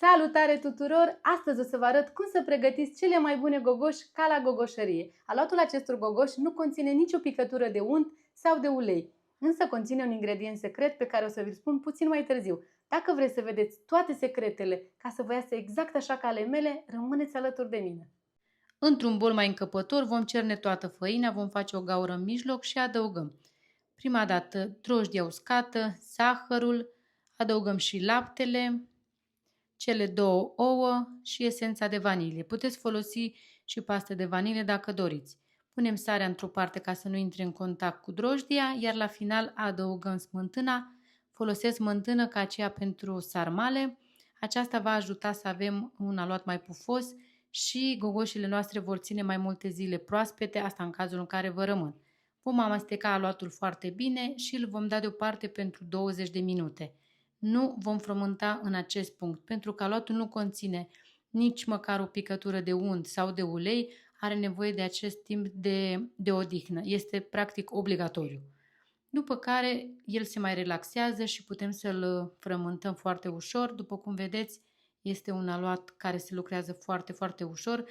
Salutare tuturor! Astăzi o să vă arăt cum să pregătiți cele mai bune gogoși ca la gogoșărie. Aluatul acestor gogoși nu conține nicio picătură de unt sau de ulei, însă conține un ingredient secret pe care o să vi-l spun puțin mai târziu. Dacă vreți să vedeți toate secretele ca să vă iasă exact așa ca ale mele, rămâneți alături de mine. Într-un bol mai încăpător vom cerne toată făina, vom face o gaură în mijloc și adăugăm prima dată drojdia uscată, zahărul, adăugăm și laptele, cele 2 ouă și esența de vanilie. Puteți folosi și pastă de vanilie dacă doriți. Punem sarea într-o parte ca să nu intre în contact cu drojdia, iar la final adăugăm smântâna. Folosesc smântână ca aceea pentru sarmale. Aceasta va ajuta să avem un aluat mai pufos și gogoșile noastre vor ține mai multe zile proaspete, asta în cazul în care vă rămân. Vom amesteca aluatul foarte bine și îl vom da deoparte pentru 20 de minute. Nu vom frământa în acest punct, pentru că aluatul nu conține nici măcar o picătură de unt sau de ulei, are nevoie de acest timp de odihnă. Este practic obligatoriu. După care el se mai relaxează și putem să-l frământăm foarte ușor. După cum vedeți, este un aluat care se lucrează foarte, foarte ușor.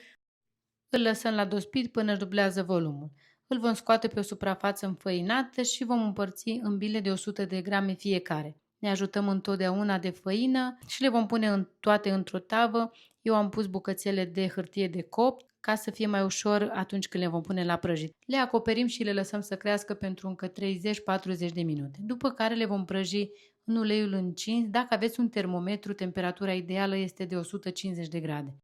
Îl lăsăm la dospit până își dublează volumul. Îl vom scoate pe o suprafață înfăinată și vom împărți în bile de 100 de grame fiecare. Ne ajutăm întotdeauna de făină și le vom pune toate într-o tavă. Eu am pus bucățele de hârtie de copt ca să fie mai ușor atunci când le vom pune la prăjit. Le acoperim și le lăsăm să crească pentru încă 30-40 de minute, după care le vom prăji în uleiul încins. Dacă aveți un termometru, temperatura ideală este de 150 de grade.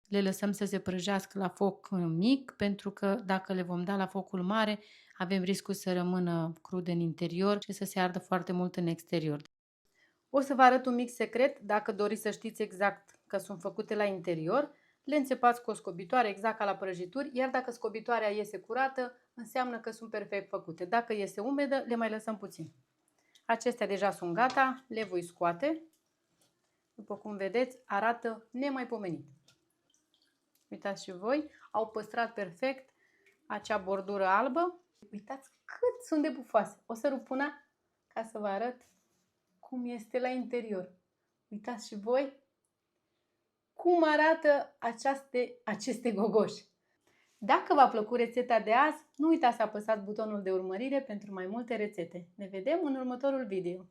Le lăsăm să se prăjească la foc mic, pentru că dacă le vom da la focul mare, avem riscul să rămână crude în interior și să se ardă foarte mult în exterior. O să vă arăt un mic secret, dacă doriți să știți exact că sunt făcute la interior. Le înțepați cu o scobitoare exact ca la prăjituri, iar dacă scobitoarea iese curată, înseamnă că sunt perfect făcute. Dacă iese umedă, le mai lăsăm puțin. Acestea deja sunt gata, le voi scoate. După cum vedeți, arată nemaipomenit. Uitați și voi, au păstrat perfect acea bordură albă. Uitați cât sunt de pufoase. O să rup una ca să vă arăt cum este la interior. Uitați și voi cum arată aceste gogoși. Dacă v-a plăcut rețeta de azi, nu uitați să apăsați butonul de urmărire pentru mai multe rețete. Ne vedem în următorul video.